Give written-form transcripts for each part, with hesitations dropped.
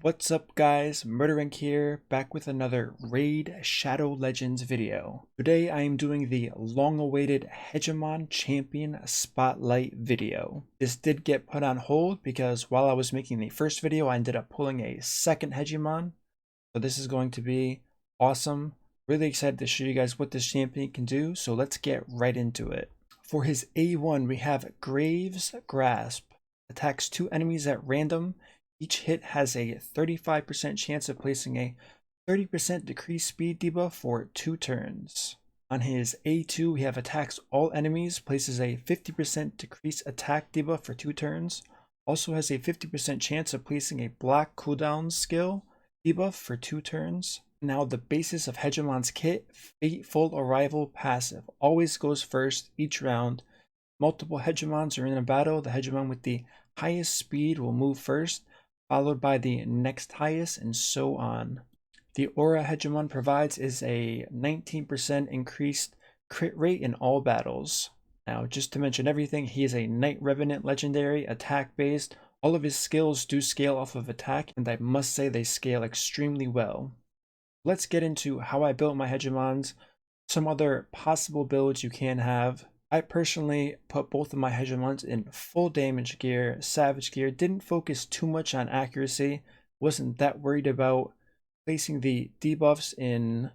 What's up guys, MurderInc here, back with another Raid Shadow Legends video. Today I am doing the long-awaited Hegemon Champion Spotlight video. This did get put on hold because while I was making the first video I ended up pulling a second Hegemon. So this is going to be awesome. Really excited to show you guys what this champion can do, so let's get right into it. For his A1 we have Graves Grasp. Attacks 2 enemies at random. Each hit has a 35% chance of placing a 30% decreased speed debuff for 2 turns. On his A2, we have attacks all enemies, places a 50% decreased attack debuff for 2 turns. Also has a 50% chance of placing a block cooldown skill debuff for 2 turns. Now the basis of Hegemon's kit, Fateful Arrival passive, always goes first each round. Multiple Hegemons are in a battle. The Hegemon with the highest speed will move first, followed by the next highest, and so on. The aura Hegemon provides is a 19% increased crit rate in all battles. Now, just to mention everything, he is a Knight Revenant legendary, attack based. All of his skills do scale off of attack, and I must say they scale extremely well. Let's get into how I built my Hegemons, some other possible builds you can have. I personally put both of my Hegemons in full damage gear, savage gear, didn't focus too much on accuracy, wasn't that worried about placing the debuffs in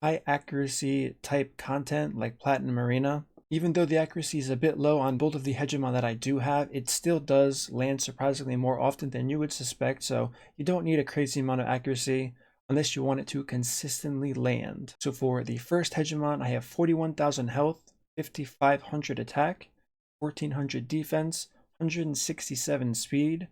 high accuracy type content like Platinum Arena. Even though the accuracy is a bit low on both of the Hegemon that I do have, it still does land surprisingly more often than you would suspect, so you don't need a crazy amount of accuracy unless you want it to consistently land. So for the first Hegemon, I have 41,000 health, 5,500 attack, 1,400 defense, 167 speed,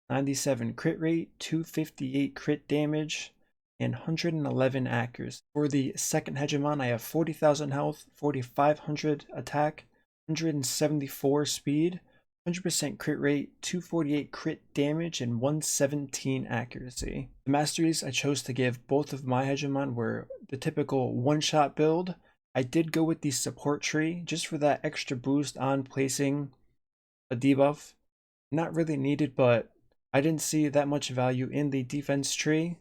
97 crit rate, 258 crit damage, and 111 accuracy. For the second Hegemon, I have 40,000 health, 4,500 attack, 174 speed, 100% crit rate, 248 crit damage, and 117 accuracy. The masteries I chose to give both of my Hegemon were the typical one-shot build. I did go with the support tree just for that extra boost on placing a debuff. Not really needed, but I didn't see that much value in the defense tree.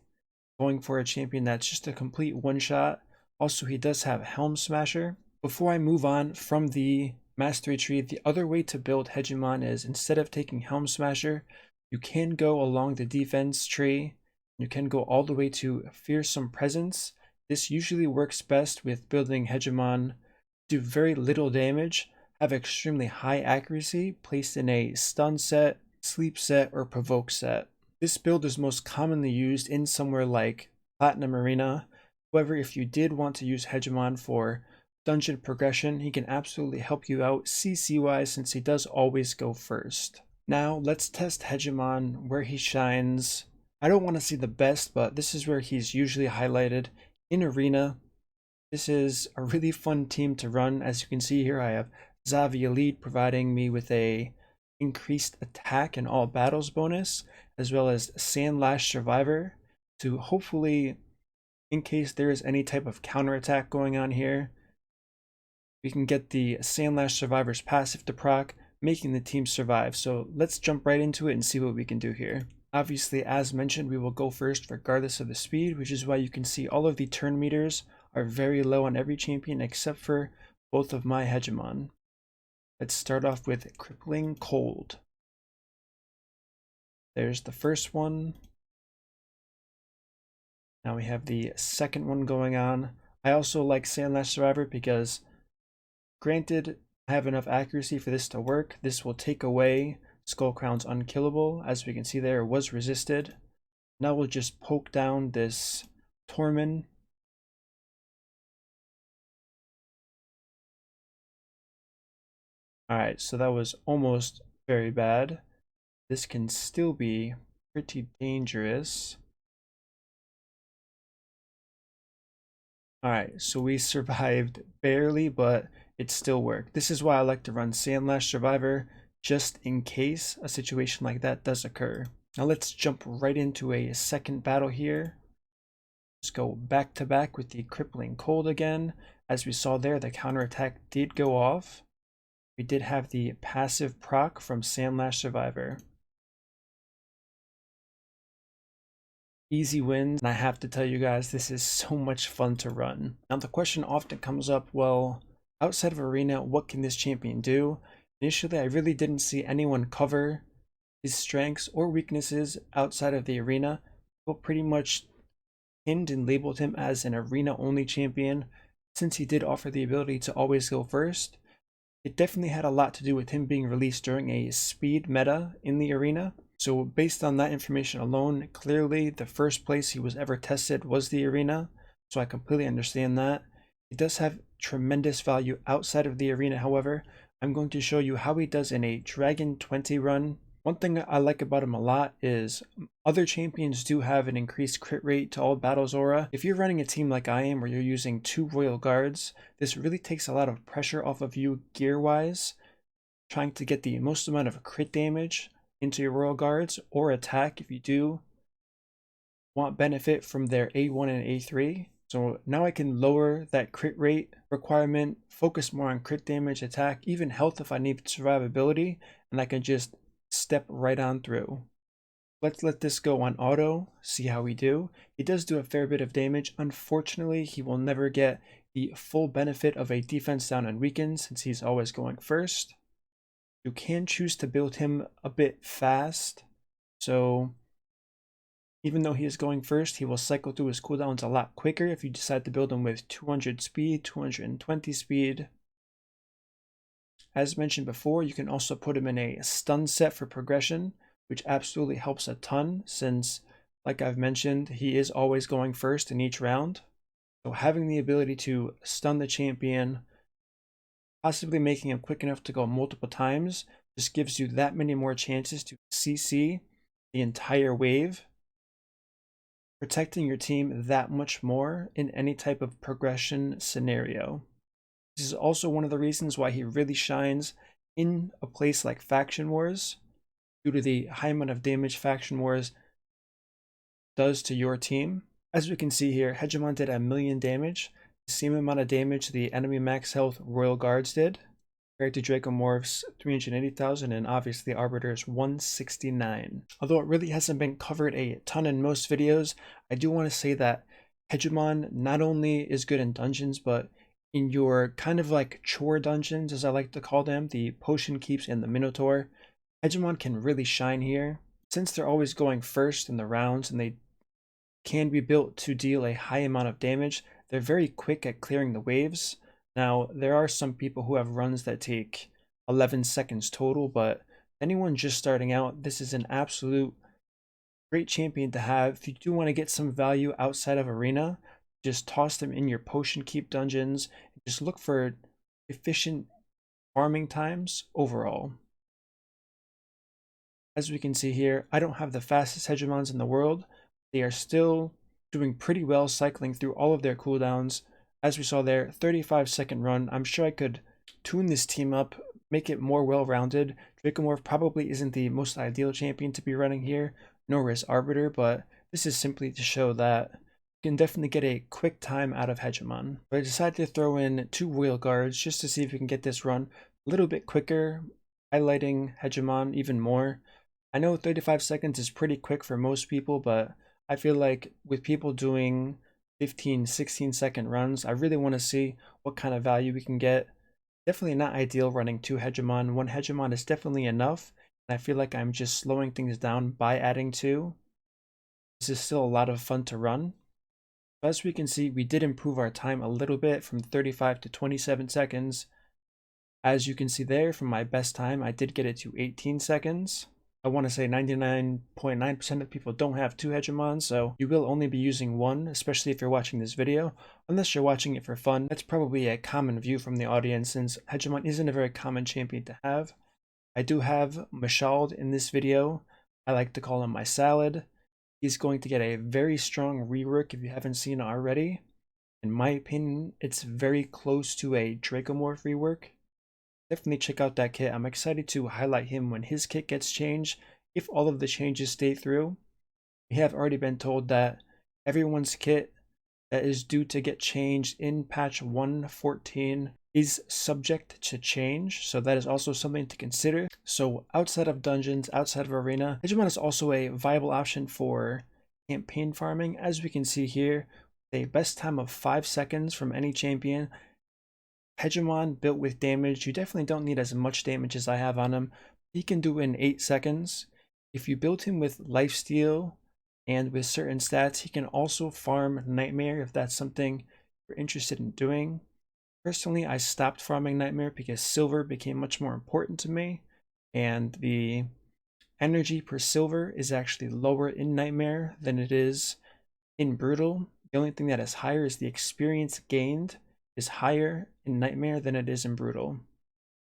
Going for a champion that's just a complete one-shot. Also, he does have Helm Smasher. Before I move on from the mastery tree, the other way to build Hegemon is instead of taking Helm Smasher, you can go along the defense tree. You can go all the way to Fearsome Presence. This usually works best with building Hegemon, do very little damage, have extremely high accuracy, placed in a stun set, sleep set, or provoke set. This build is most commonly used in somewhere like Platinum Arena. However, if you did want to use Hegemon for dungeon progression, he can absolutely help you out CC wise since he does always go first. Now let's test Hegemon where he shines. I don't want to see the best, but this is where he's usually highlighted. In Arena, this is a really fun team to run. As you can see here, I have Zavi Elite providing me with a increased attack in all battles bonus, as well as Sandlash Survivor to hopefully, in case there is any type of counterattack going on here, we can get the Sandlash Survivor's passive to proc, making the team survive. So let's jump right into it and see what we can do here. Obviously, as mentioned, we will go first regardless of the speed, which is why you can see all of the turn meters are very low on every champion except for both of my Hegemon. Let's start off with Crippling Cold. There's the first one. Now we have the second one going on. I also like Sandlash Survivor because, granted, I have enough accuracy for this to work. This will take away Skullcrown's Unkillable. As we can see there, it was resisted. Now we'll just poke down this Tormin. Alright, so that was almost very bad. This can still be pretty dangerous. Alright, so we survived barely, but it still worked. This is why I like to run Sandlash Survivor, just in case a situation like that does occur. Now let's jump right into a second battle here. Let's go back to back with the Crippling Cold again. As we saw there, the counterattack did go off. We did have the passive proc from Sandlash Survivor. easy wins, and I have to tell you guys, this is so much fun to run. Now the question often comes up, well, outside of arena, what can this champion do? Initially, I really didn't see anyone cover his strengths or weaknesses outside of the arena, but pretty much pinned and labeled him as an arena only champion since he did offer the ability to always go first. It definitely had a lot to do with him being released during a speed meta in the arena. So based on that information alone, clearly the first place he was ever tested was the arena. So I completely understand that. It does have tremendous value outside of the arena, however. I'm going to show you how he does in a Dragon 20 run. One thing I like about him a lot is other champions do have an increased crit rate to all battles aura. If you're running a team like I am where you're using 2 royal guards, this really takes a lot of pressure off of you gear wise, trying to get the most amount of crit damage into your royal guards or attack if you do want benefit from their A1 and A3. So now I can lower that crit rate requirement, focus more on crit damage, attack, even health if I need survivability, and I can just step right on through. Let's let this go on auto, see how we do. He does do a fair bit of damage. Unfortunately, he will never get the full benefit of a defense down and weaken since he's always going first. You can choose to build him a bit fast, so even though he is going first, he will cycle through his cooldowns a lot quicker if you decide to build him with 200 speed, 220 speed. As mentioned before, you can also put him in a stun set for progression, which absolutely helps a ton since, like I've mentioned, he is always going first in each round. So having the ability to stun the champion, possibly making him quick enough to go multiple times, just gives you that many more chances to CC the entire wave, protecting your team that much more in any type of progression scenario. This is also one of the reasons why he really shines in a place like Faction Wars, due to the high amount of damage Faction Wars does to your team. As we can see here, Hegemon did 1,000,000 damage, the same amount of damage the enemy max health Royal Guards did, compared to Dracomorph's 380,000 and obviously Arbiter's 169. Although it really hasn't been covered a ton in most videos, I do want to say that Hegemon not only is good in dungeons, but in your kind of like chore dungeons, as I like to call them, the Potion Keeps and the Minotaur, Hegemon can really shine here. Since they're always going first in the rounds and they can be built to deal a high amount of damage, they're very quick at clearing the waves. Now, there are some people who have runs that take 11 seconds total, but anyone just starting out, this is an absolute great champion to have. If you do want to get some value outside of arena, just toss them in your Potion Keep dungeons. Just look for efficient farming times overall. As we can see here, I don't have the fastest Hegemons in the world. They are still doing pretty well cycling through all of their cooldowns. As we saw there, 35-second run. I'm sure I could tune this team up, make it more well-rounded. Dracomorph probably isn't the most ideal champion to be running here, nor is Arbiter, but this is simply to show that you can definitely get a quick time out of Hegemon. But I decided to throw in 2 Royal Guards just to see if we can get this run a little bit quicker, highlighting Hegemon even more. I know 35 seconds is pretty quick for most people, but I feel like with people doing 15, 16-second runs, I really want to see what kind of value we can get. Definitely not ideal running 2 Hegemon. 1 Hegemon is definitely enough, and I feel like I'm just slowing things down by adding 2. This is still a lot of fun to run. As we can see, we did improve our time a little bit from 35 to 27 seconds. As you can see there, from my best time, I did get it to 18 seconds. I want to say 99.9% of people don't have 2 Hegemons, so you will only be using 1, especially if you're watching this video. Unless you're watching it for fun, that's probably a common view from the audience since Hegemon isn't a very common champion to have. I do have Mashald in this video. I like to call him my salad. He's going to get a very strong rework if you haven't seen it already. In my opinion, it's very close to a Dracomorph rework. Definitely check out that kit. I'm excited to highlight him when his kit gets changed, if all of the changes stay through. We have already been told that everyone's kit that is due to get changed in patch 1.14 is subject to change, so that is also something to consider. So outside of dungeons, outside of arena, Hegemon is also a viable option for campaign farming. As we can see here, a best time of 5 seconds from any champion. Hegemon built with damage, you definitely don't need as much damage as I have on him. He can do it in 8 seconds. If you build him with lifesteal and with certain stats, he can also farm Nightmare if that's something you're interested in doing. Personally, I stopped farming Nightmare because silver became much more important to me, and the energy per silver is actually lower in Nightmare than it is in Brutal. The only thing that is higher is the experience gained is higher in Nightmare than it is in Brutal,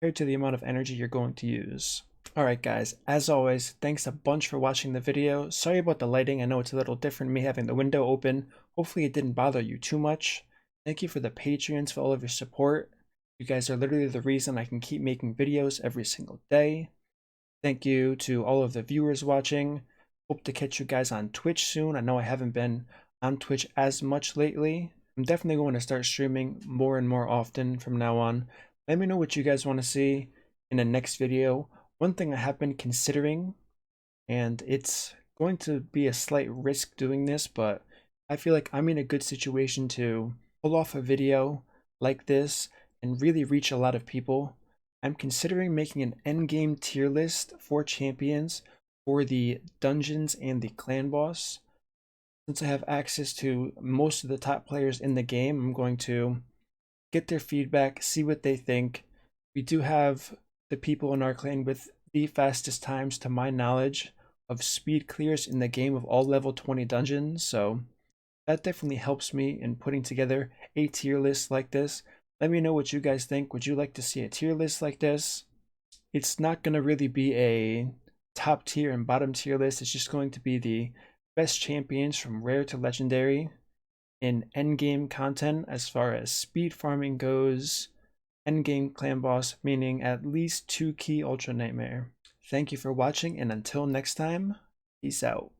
compared to the amount of energy you're going to use. Alright guys, as always, thanks a bunch for watching the video. Sorry about the lighting, I know it's a little different, me having the window open. Hopefully it didn't bother you too much. Thank you for the Patreons for all of your support. You guys are literally the reason I can keep making videos every single day. Thank you to all of the viewers watching. Hope to catch you guys on Twitch soon. I know I haven't been on Twitch as much lately. I'm definitely going to start streaming more and more often from now on. Let me know what you guys want to see in the next video. One thing I have been considering, and it's going to be a slight risk doing this, but I feel like I'm in a good situation to pull off a video like this and really reach a lot of people. I'm considering making an endgame tier list for champions for the dungeons and the clan boss. Since I have access to most of the top players in the game, I'm going to get their feedback, see what they think. We do have the people in our clan with the fastest times, to my knowledge, of speed clears in the game of all level 20 dungeons, so that definitely helps me in putting together a tier list like this. Let me know what you guys think. Would you like to see a tier list like this? It's not going to really be a top tier and bottom tier list. It's just going to be the best champions from rare to legendary in endgame content as far as speed farming goes. Endgame clan boss, meaning at least 2 key Ultra Nightmare. Thank you for watching, and until next time, peace out.